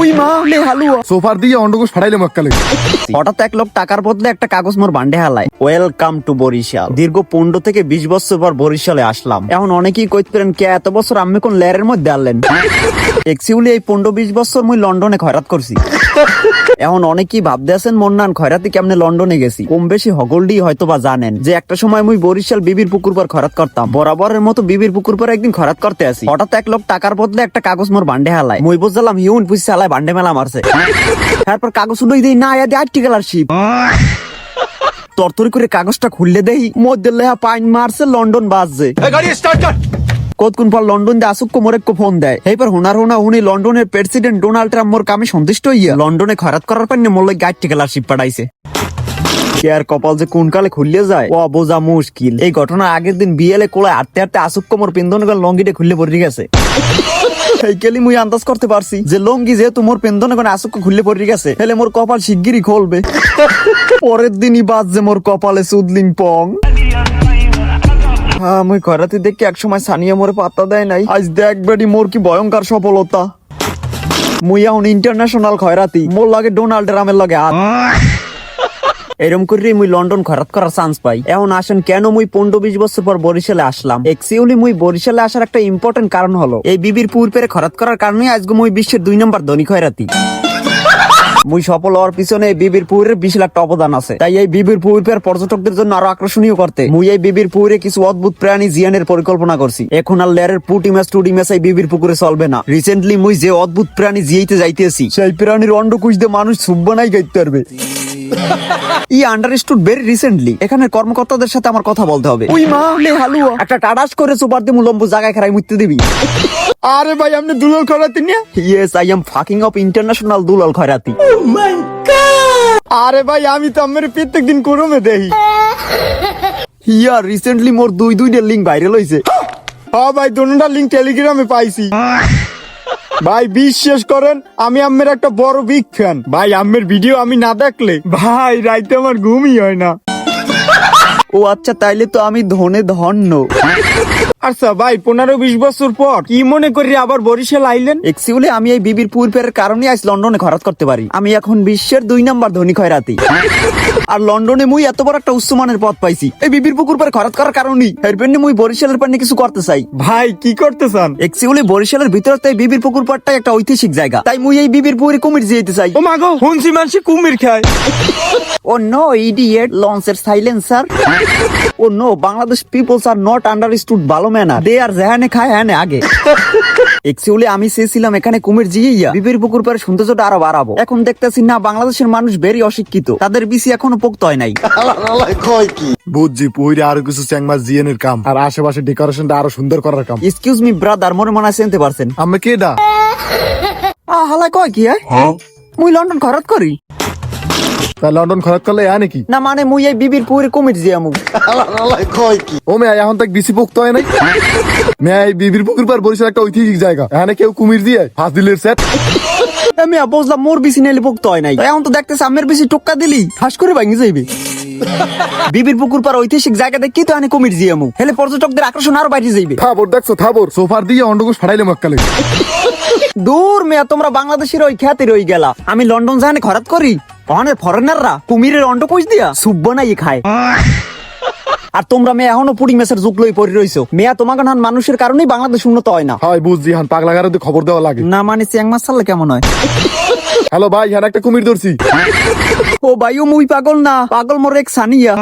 ওই মা লে হালুয়া সোফার দিয়ে অন্ডকোষ ফাটাইলে মক্কালে। হঠাৎ এক লোক টাকার বদলে একটা কাগজ মোর বান্ডে হালায়। Welcome to Barishal. দীর্ঘ 15 থেকে 20 বছর পর বরিশালে আসলাম। এখন অনেকেই কইতে পারেন কে এত বছর আমি কোন লেয়ারের মধ্যে আনলেন। এক্সিউলি এই 15-20 বছর মুই লন্ডনে খয়রাত করছি। এখন অনেকেই ভাবতে আছেন মন্নান খয়রাতি কেমনে লন্ডনে গেছি। কম বেশি হগলডি হয়তো বা জানেন যে একটা সময় মুই বরিশাল বিবির পুকুর পর খয়রাত করতাম। বরাবরের মতো বিবির পুকুর পর একদিন খয়রাত করতে আসি। হঠাৎ এক লোক টাকার বদলে একটা কাগজ মোর বান্ডে হালায়। মুই বুঝলাম হিউন পুষছে হালায় বান্ডে মেলা মারছে। তারপর কাগজ উড়াই দেই না আয়া আর্টিকেলারশিপ। তরতরি করে কাগজটা খুললে দেই মধ্যে লেহা পাইন মারছে লন্ডন বাজছে। কতক্ষণ পর লন্ডন দিয়ে আসুক মোরেক ফোন দেয়। এইবার হুনার হুনি লন্ডনের প্রেসিডেন্ট ডোনাল্ড ট্রাম্প মোর কামে সন্তুষ্ট হইয়া লন্ডনে খয়রাত করার পর মোর লগে আর্টিকেলারশিপ পাঠাইছে। আর কপাল যে কোন কালে খুললে যায় ও বোঝা মুশকিল। এই ঘটনার আগের দিন বিয়েলে কোলায় হাঁটতে হাঁটতে আসুক মোর পেন্দনগর লঙ্গিটা খুললে পড়ে গেছে। এই কেলি মুই আন্দাজ করতে পারছি যে লঙ্গি যেহেতু মোর পেন্দনগর আসুক খুললে পড়ে গেছে তাহলে মোর কপাল শিগগিরই খুলবে। পরের দিনই বাজছে মোর কপালে সুদলিং পং। মুই খয়রাতি দেখে একসময় সানিয়া মোরে পাত্তা দেয় নাই। আজ দেখ বেডি মোর কি ভয়ঙ্কর সফলতা। মুই এখন ইন্টারন্যাশনাল খয়রাতি। মোর লাগে ডোনাল্ড ট্রাম্পের লাগে হাত। এরম করে মুই লন্ডন খয়রাত করার চান্স পাই। এখন আসেন কেন মুই 15-20 বছর পর বরিশালে আসলাম। এক্সিউলি মুই বরিশালে আসার একটা ইম্পর্টেন্ট কারণ হলো এই বিবির পুর পেরে খয়রাত করার কারণে আজকে মুই বিশ্বের 2 নম্বর ধনী খয়রাতি। মুই সফল হওয়ার পিছনে এই বিবির পুকুরের 20 লাখ অবদান আছে। তাই এই বিবির পুকুর পর্যটকদের জন্য আরো আকর্ষণীয় করতে মুই এই বিবির পুকুরে কিছু অদ্ভুত প্রাণী জিয়ানের পরিকল্পনা করছি। এখন আর লেয়ারের পুটি ম্যাচ টুডি ম্যাচ এই বিবির পুকুরে চলবে না। রিসেন্টলি মুই যে অদ্ভুত প্রাণী জিয়াইতে যাইতেছি সেই প্রাণীর অন্ডকুশ দিয়ে মানুষ সুব্বা নাই গাইতে পারবে। ই আন্ডারস্টুড ভেরি রিসেন্টলি। এখানে কর্মকর্তাদের সাথে আমার কথা বলতে হবে। ওই মা লে হালুয়া একটা টাডাস করে সুপার দিয়ে মুলম্বু জায়গায় খারাই মুততে দিবি। আরে ভাই আপনি দুলাল খয়রাতি নিয়ে? Yes I am fucking of international Dulal Khairati. আরে ভাই আমি তো আমার প্রত্যেক দিন করমে দেই। হিয়া রিসেন্টলি মোর 2-2টা লিঙ্ক ভাইরাল হইছে। হ্যাঁ ভাই দুটোটা লিঙ্ক টেলিগ্রামে পাইছি। ভাই বিশ্বাস করেন আমি আম্মের একটা বড় বিগ ফ্যান। ভাই আম্মের ভিডিও আমি না দেখলে ভাই রাইতে আমার ঘুমই হয় না। ও আচ্ছা তাইলে তো আমি ধন্য। আচ্ছা ভাই 15-20 বছর পর কি মনে করি আবার বরিশাল আইলেন? এক্সিউলি আমি এই বিবির পুরপের কারণে আজ লন্ডনে খয়রাত করতে পারি। আমি এখন বিশ্বের 2 নম্বর ধনী খয়রাতি। আর লন্ডনে মুই এত বড় একটা উচ্চমানের পদ পাইছি এই বিবির পুকুর পরে খয়রাত করার কারণেই। এর জন্য মুই বরিশালের পানি কিছু করতে চাই। ভাই কি করতে চান? এক্সিউলি বরিশালের ভিতরে তাই বিবির পুকুর পাড়টাই একটা ঐতিহাসিক জায়গা। তাই মুই এই বিবির পুকুরে কুমির যেতে চাই। ও মাগো হুনছি মানসি কুমির খায়। ও নো ইডিয়েট লঞ্চের silencer. Oh no Bangladesh peoples are not understood ভালো ম্যানার। দে আর যেখানে খায় হ্যাঁ আগে। এক্সিউলি আমি চেয়েছিলাম এখানে কুমির জিইয়া বিবির পুকুর পরে সৌন্দর্যটা আরো বাড়াবো। এখন দেখতেছি না বাংলাদেশের মানুষ ভেরি অশিক্ষিত। তাদের বিসি এখনো পোক্ত হয় নাই। বুঝছি পুইরে আরো কিছু চ্যাংমাছ জিএনের কাম আর আশেপাশে ডেকোরেশনটা আরো সুন্দর করার কাম। এক্সকিউজ মি ব্রাদার মনে মনে চিনতে পারছেন? আমি কেডা? হালা কয় কি মুই লন্ডন খরচ করি। তা লন্ডন খরচ করলে নাকি? না মানে মুই এই বিবির পুকুরে কুমির জিয়ামু। ও মেয়া এখন তাক বেশি পোক্ত হয় নাই। মেয়া এই বিবির পুকুর পার বরিশাল একটা ঐতিহাসিক জায়গা। এখানে কেউ কুমির দিয়ে ফাজিলের সেট। আমি বুঝলাম মোর বেশি নাইলে পোক্ত হয় নাই। এখন তো দেখতেছি আমের বেশি টোক্কা দিলি ঠাস করে ভাঙি যাইবে। বিবির পুকুর পার ঐতিহাসিক জায়গাতে কি তো আনে কুমির জিয়ামু হেলে পর্যটকদের আকর্ষণ আরো বাইরে যাইবে। থাবর দেখছো থাবর সোফার দিয়ে অন্ডকোষ ফাটাইলে মক্কালে। দূর মেয়া তোমরা বাংলাদেশের ওই খ্যাতি রই গেলা। আমি লন্ডন যানে খরাত করি অনেক ফরেনাররা কুমিরের অন্ডকোষ দিয়া সুব্বা নাই খায়। আর তোমরা মেয়ে এখনো পুডিং ম্যাচের যুগ লই পড়ে রইছো। মেয়া তোমাকে নান মানুষের কারণেই বাংলাদেশ উন্নত হয় না। হয় বুঝছি হান পাগলা গারদে খবর দেওয়া লাগে না মানে চ্যাং মাছ ছাড়লে কেমন হয়? হ্যালো ভাই হ্যাঁ একটা কুমির ধরছি। ও ভাই ও মুই পাগল না পাগল মোর এক সানিয়া।